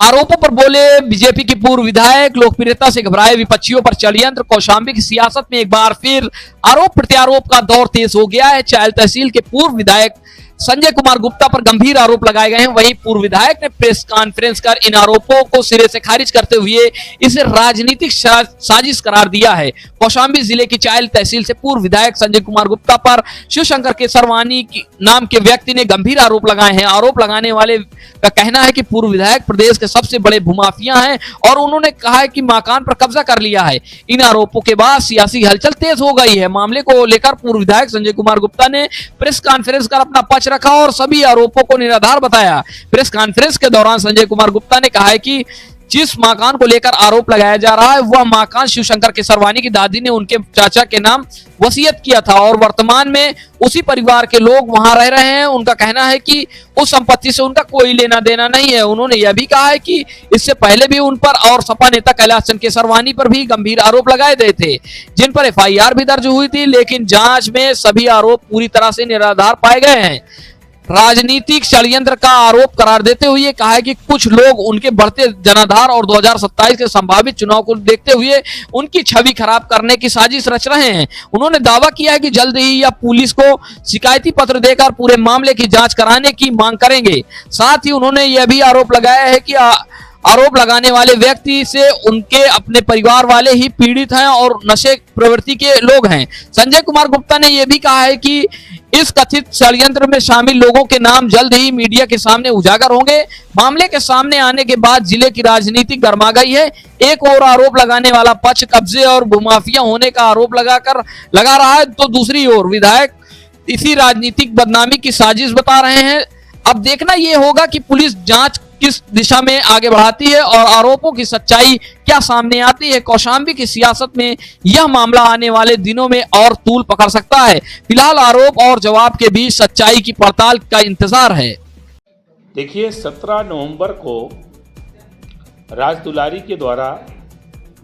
आरोपों पर बोले बीजेपी के पूर्व विधायक। लोकप्रियता से घबराए विपक्षियों पर षड्यंत्र। कौशांबी की सियासत में एक बार फिर आरोप प्रत्यारोप का दौर तेज हो गया है। चायल तहसील के पूर्व विधायक संजय कुमार गुप्ता पर गंभीर आरोप लगाए गए हैं। वहीं पूर्व विधायक ने प्रेस कॉन्फ्रेंस कर इन आरोपों को सिरे से खारिज करते हुए इसे राजनीतिक साजिश करार दिया है। कौशांबी जिले की चायल तहसील से पूर्व विधायक संजय कुमार गुप्ता पर शिवशंकर केसरवानी नाम के व्यक्ति ने गंभीर आरोप लगाए हैं। आरोप लगाने वाले का कहना है कि पूर्व विधायक प्रदेश के सबसे बड़े भूमाफिया हैं और उन्होंने कहा है कि मकान पर कब्जा कर लिया है। इन आरोपों के बाद सियासी हलचल तेज हो गई है। मामले को लेकर पूर्व विधायक संजय कुमार गुप्ता ने प्रेस कॉन्फ्रेंस कर अपना पक्ष रखा और सभी आरोपों को निराधार बताया। प्रेस कॉन्फ्रेंस के दौरान संजय कुमार गुप्ता ने कहा है कि जिस मकान को लेकर आरोप लगाया जा रहा है वह मकान शिवशंकर केसरवानी की दादी ने उनके चाचा के नाम वसीयत किया था और वर्तमान में उसी परिवार के लोग वहां रह रहे हैं। उनका कहना है कि उस संपत्ति से उनका कोई लेना देना नहीं है। उन्होंने यह भी कहा है कि इससे पहले भी उन पर और सपा नेता कैलाश चंद केसरवानी पर भी गंभीर आरोप लगाए गए थे, जिन पर FIR भी दर्ज हुई थी, लेकिन जांच में सभी आरोप पूरी तरह से निराधार पाए गए हैं। राजनीतिक षड्यंत्र का आरोप करार देते हुए कहा है कि कुछ लोग उनके बढ़ते जनाधार और 2027 के संभावित चुनाव को देखते हुए उनकी छवि खराब करने की साजिश रच रहे हैं। उन्होंने दावा किया है कि जल्द ही या पुलिस को शिकायती पत्र देकर पूरे मामले की जांच कराने की मांग करेंगे। साथ ही उन्होंने यह भी आरोप लगाया है कि आरोप लगाने वाले व्यक्ति से उनके अपने परिवार वाले ही पीड़ित हैं और नशे प्रवृत्ति के लोग हैं। संजय कुमार गुप्ता ने यह भी कहा है कि इस कथित षड्यंत्र में शामिल लोगों के नाम जल्द ही मीडिया के सामने उजागर होंगे। मामले के सामने आने के बाद जिले की राजनीति गर्मा गई है। एक और आरोप लगाने वाला पक्ष कब्जे और भूमाफिया होने का आरोप लगा रहा है, तो दूसरी ओर विधायक इसी राजनीतिक बदनामी की साजिश बता रहे हैं। अब देखना यह होगा कि पुलिस जांच किस दिशा में आगे बढ़ाती है और आरोपों की सच्चाई क्या सामने आती है। कौशांबी की सियासत में यह मामला आने वाले दिनों में और तूल पकड़ सकता है। फिलहाल आरोप और जवाब के बीच सच्चाई की पड़ताल का इंतजार है। देखिए, 17 नवंबर को राज दुलारी के द्वारा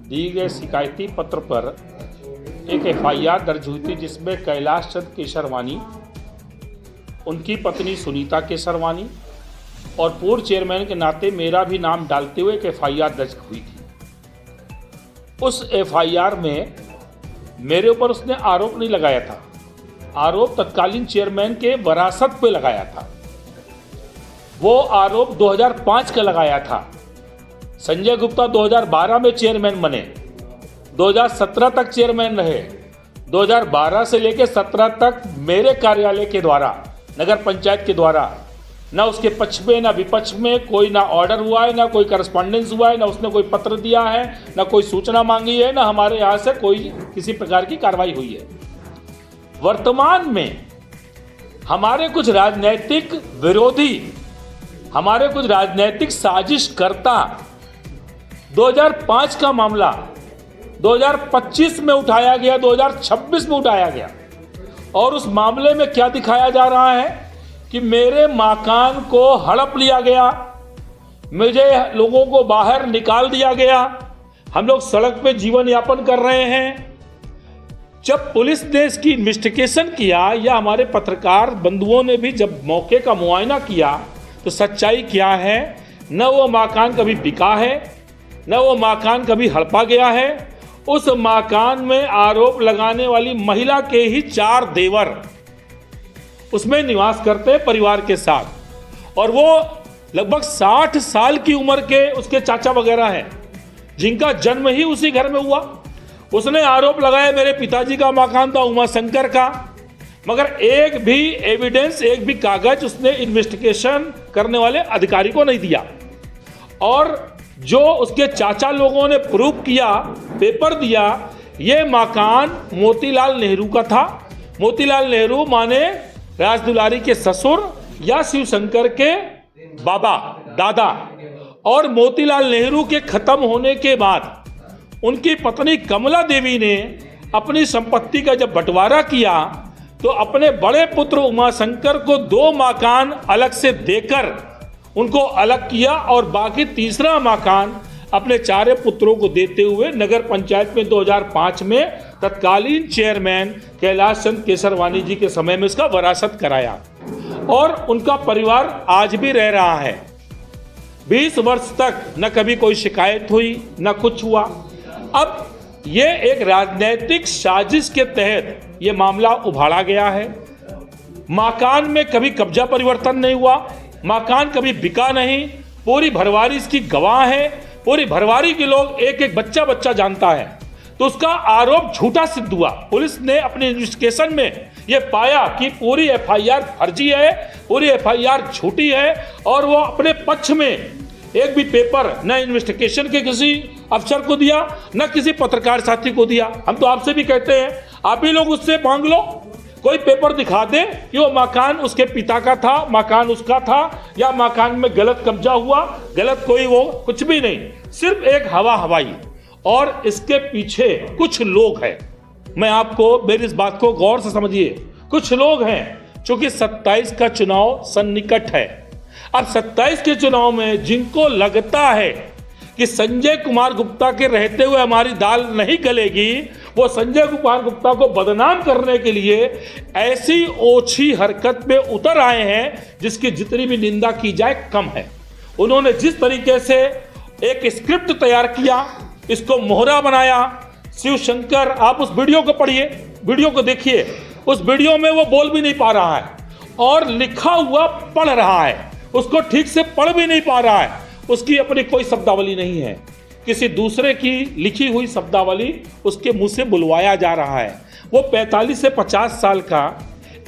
दिए गए शिकायती पत्र पर एक FIR दर्ज हुई थी, जिसमें कैलाश चंद केसरवानी, उनकी पत्नी सुनीता केसरवानी और पूर्व चेयरमैन के नाते मेरा भी नाम डालते हुए एक FIR दर्ज हुई थी। उस FIR में मेरे ऊपर उसने आरोप नहीं लगाया था, आरोप तत्कालीन चेयरमैन के वरासत पे लगाया था। वो आरोप 2005 का लगाया था। संजय गुप्ता 2012 में चेयरमैन बने, 2017 तक चेयरमैन रहे। 2012 से लेकर 17 तक मेरे कार्यालय के द्वारा, नगर पंचायत के द्वारा, ना उसके पक्ष में ना विपक्ष में कोई ना ऑर्डर हुआ है, ना कोई करस्पॉन्डेंस हुआ है, ना उसने कोई पत्र दिया है, ना कोई सूचना मांगी है, ना हमारे यहाँ से कोई किसी प्रकार की कार्रवाई हुई है। वर्तमान में हमारे कुछ राजनैतिक विरोधी, हमारे कुछ राजनैतिक साजिशकर्ता 2005 का मामला 2025 में उठाया गया, 2026 में उठाया गया और उस मामले में क्या दिखाया जा रहा है कि मेरे मकान को हड़प लिया गया, मुझे लोगों को बाहर निकाल दिया गया, हम लोग सड़क पे जीवन यापन कर रहे हैं। जब पुलिस ने इसकी इन्वेस्टिगेशन किया या हमारे पत्रकार बंधुओं ने भी जब मौके का मुआयना किया तो सच्चाई क्या है, न वो मकान कभी बिका है, न वो मकान कभी हड़पा गया है। उस मकान में आरोप लगाने वाली महिला के ही 4 देवर उसमें निवास करते हैं परिवार के साथ, और वो लगभग 60 साल की उम्र के उसके चाचा वगैरह हैं, जिनका जन्म ही उसी घर में हुआ। उसने आरोप लगाया मेरे पिताजी का मकान था उमा शंकर का, मगर एक भी एविडेंस, एक भी कागज उसने इन्वेस्टिगेशन करने वाले अधिकारी को नहीं दिया। और जो उसके चाचा लोगों ने प्रूफ किया, पेपर दिया, ये मकान मोतीलाल नेहरू का था। मोतीलाल नेहरू माने राज दुलारी के ससुर या शिवशंकर के बाबा, दादा। और मोतीलाल नेहरू के खत्म होने के बाद उनकी पत्नी कमला देवी ने अपनी संपत्ति का जब बंटवारा किया तो अपने बड़े पुत्र उमाशंकर को 2 मकान अलग से देकर उनको अलग किया और बाकी तीसरा मकान अपने 4 पुत्रों को देते हुए नगर पंचायत में 2005 में तत्कालीन चेयरमैन कैलाश चंद केसरवानी जी के समय में इसका वरासत कराया और उनका परिवार आज भी रह रहा है। 20 वर्ष तक न कभी कोई शिकायत हुई न कुछ हुआ। अब ये एक राजनीतिक साजिश के तहत ये मामला उभारा गया है। मकान में कभी कब्जा परिवर्तन नहीं हुआ, मकान कभी बिका नहीं, पूरी भरवारी इसकी गवाह है, पूरी भरवारी के लोग एक एक बच्चा बच्चा जानता है। तो उसका आरोप झूठा सिद्ध हुआ। पुलिस ने अपने इन्वेस्टिगेशन में यह पाया कि पूरी एफआईआर फर्जी है, पूरी एफआईआर झूठी है, और वो अपने पक्ष में एक भी पेपर न इन्वेस्टिगेशन के किसी अफसर को दिया न किसी पत्रकार साथी को दिया। हम तो आपसे भी कहते हैं, आप ही लोग उससे मांग लो, कोई पेपर दिखा दे कि वो मकान उसके पिता का था, मकान उसका था, या मकान में गलत कब्जा हुआ, गलत कोई वो कुछ भी नहीं, सिर्फ एक हवा हवाई। और इसके पीछे कुछ लोग हैं, मैं आपको मेरी इस बात को गौर से समझिए, कुछ लोग हैं चूंकि 27 का चुनाव सन्निकट है। अब 27 के चुनाव में जिनको लगता है कि संजय कुमार गुप्ता के रहते हुए हमारी दाल नहीं गलेगी, वो संजय कुमार गुप्ता को बदनाम करने के लिए ऐसी ओछी हरकत में उतर आए हैं जिसकी जितनी भी निंदा की जाए कम है। उन्होंने जिस तरीके से एक स्क्रिप्ट तैयार किया, इसको मोहरा बनाया, शिव शंकर, आप उस वीडियो को पढ़िए, वीडियो को देखिए, उस वीडियो में वो बोल भी नहीं पा रहा है और लिखा हुआ पढ़ रहा है, उसको ठीक से पढ़ भी नहीं पा रहा है, उसकी अपनी कोई शब्दावली नहीं है, किसी दूसरे की लिखी हुई शब्दावली उसके मुंह से बुलवाया जा रहा है। वो 45 से 50 साल का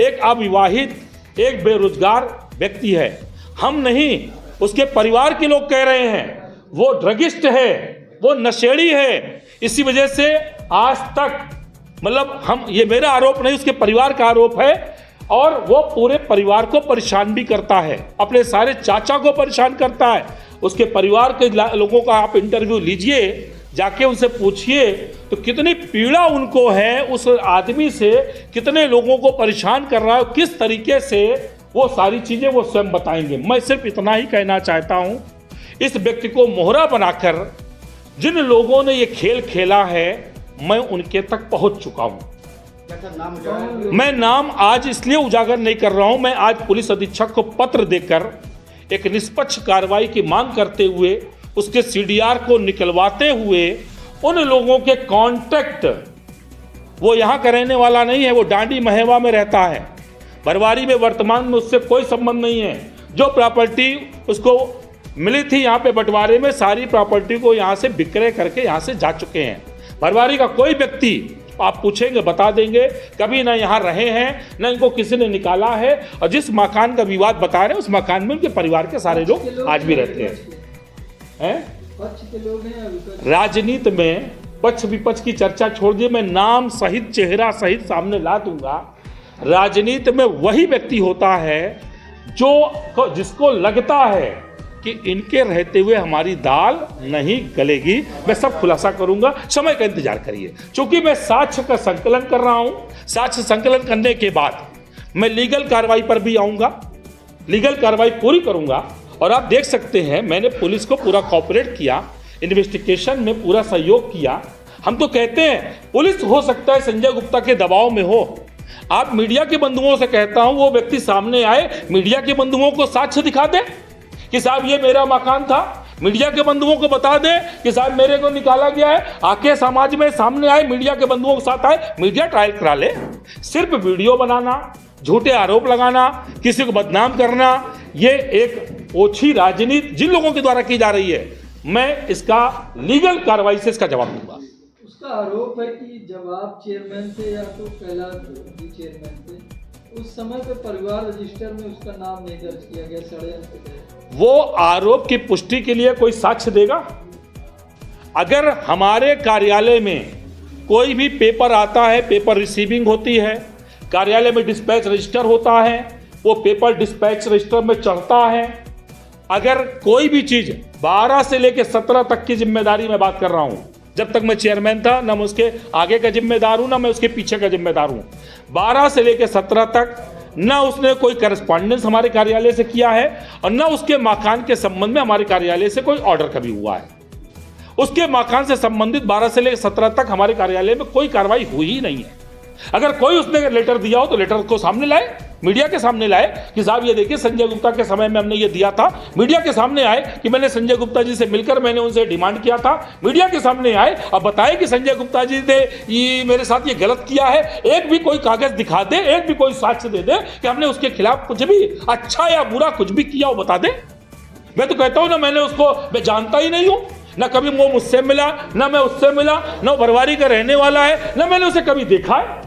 एक अविवाहित, एक बेरोजगार व्यक्ति है। हम नहीं, उसके परिवार के लोग कह रहे हैं वो ड्रगिस्ट है, वो नशेड़ी है। इसी वजह से आज तक, मतलब हम, ये मेरा आरोप नहीं, उसके परिवार का आरोप है, और वो पूरे परिवार को परेशान भी करता है, अपने सारे चाचा को परेशान करता है। उसके परिवार के लोगों का आप इंटरव्यू लीजिए, जाके उनसे पूछिए तो कितनी पीड़ा उनको है, उस आदमी से कितने लोगों को परेशान कर रहा है, किस तरीके से, वो सारी चीजें वो स्वयं बताएंगे। मैं सिर्फ इतना ही कहना चाहता हूं, इस व्यक्ति को मोहरा बनाकर जिन लोगों ने ये खेल खेला है, मैं उनके तक पहुंच चुका हूं। मैं नाम आज इसलिए उजागर नहीं कर रहा हूं, मैं आज पुलिस अधीक्षक को पत्र देकर एक निष्पक्ष कार्रवाई की मांग करते हुए, उसके सीडीआर को निकलवाते हुए, उन लोगों के कॉन्टैक्ट, वो यहाँ का रहने वाला नहीं है, वो डांडी महेवा में रहता है, भरवारी में वर्तमान में उससे कोई संबंध नहीं है। जो प्रॉपर्टी उसको मिली थी यहाँ पे बंटवारे में, सारी प्रॉपर्टी को यहाँ से विक्रय करके यहाँ से जा चुके हैं। भरवारी का कोई व्यक्ति आप पूछेंगे बता देंगे, कभी ना यहाँ रहे हैं, ना इनको किसी ने निकाला है, और जिस मकान का विवाद बता रहे हैं उस मकान में उनके परिवार के सारे लोग आज भी रहते हैं। पक्ष के लोग हैं। राजनीति में पक्ष विपक्ष की चर्चा छोड़ दिए, मैं नाम सहित चेहरा सहित सामने ला दूंगा। राजनीति में वही व्यक्ति होता है जो जिसको लगता है कि इनके रहते हुए हमारी दाल नहीं गलेगी। मैं सब खुलासा करूंगा, समय का इंतजार करिए। क्योंकि मैं साक्ष्य का संकलन कर रहा हूं, साक्ष्य संकलन करने के बाद मैं लीगल कार्रवाई पर भी आऊंगा, लीगल कार्रवाई पूरी करूंगा। और आप देख सकते हैं, मैंने पुलिस को पूरा कोऑपरेट किया, इन्वेस्टिगेशन में पूरा सहयोग किया। हम तो कहते हैं पुलिस हो सकता है संजय गुप्ता के दबाव में हो, आप मीडिया के बंधुओं से कहता हूं वो व्यक्ति सामने आए, मीडिया के बंधुओं को साक्ष्य दिखा दे कि साहब ये मेरा मकान था, मीडिया के बंधुओं को बता दे कि साहब मेरे को निकाला गया है, आके समाज में सामने आए, मीडिया के बंधुओं के साथ आए, मीडिया ट्रायल करा ले। सिर्फ वीडियो बनाना, झूठे आरोप लगाना, किसी को बदनाम करना, ये एक ओछी राजनीति जिन लोगों के द्वारा की जा रही है, मैं इसका लीगल कार्रवाई से इसका जवाब दूंगा। उसका आरोप है कि जब आप चेयरमैन थे या तो कैलाश जी चेयरमैन थे, उस समय पे परिवार रजिस्टर में उसका नाम नहीं दर्ज किया गया, षड्यंत्र थे। वो आरोप की पुष्टि के लिए कोई साक्ष्य देगा? अगर हमारे कार्यालय में कोई भी पेपर आता है, पेपर रिसीविंग होती है, कार्यालय में डिस्पैच रजिस्टर होता है, वो पेपर डिस्पैच रजिस्टर में चढ़ता है। अगर कोई भी चीज 12 से लेकर 17 तक की जिम्मेदारी मैं बात कर रहा हूं, जब तक मैं चेयरमैन था, ना मैं उसके आगे का जिम्मेदार हूं, ना मैं उसके पीछे का जिम्मेदार हूं। 12 से लेकर 17 तक ना उसने कोई करस्पॉन्डेंस हमारे कार्यालय से किया है, और ना उसके मकान के संबंध में हमारे कार्यालय से कोई ऑर्डर कभी हुआ है। उसके मकान से संबंधित 12 से लेकर 17 तक हमारे कार्यालय में कोई कार्रवाई हुई ही नहीं है। अगर कोई उसने लेटर दिया हो तो लेटर को सामने लाए, मीडिया के सामने लाए कि साहब ये देखिए संजय गुप्ता के समय में हमने ये दिया था। मीडिया के सामने आए कि मैंने संजय गुप्ता जी से मिलकर मैंने उनसे डिमांड किया था। मीडिया के सामने आए अब बताए कि संजय गुप्ता जी ने ये मेरे साथ ये गलत किया है। एक भी कोई कागज दिखा दे, एक भी कोई साक्ष्य दे दे कि हमने उसके खिलाफ कुछ भी अच्छा या बुरा कुछ भी किया, वो बता दे। मैं तो कहता हूं ना, मैं जानता ही नहीं हूं, ना कभी वो मुझसे मिला, ना मैं उससे मिला, ना बरवारी का रहने वाला है, ना मैंने उसे कभी देखा है।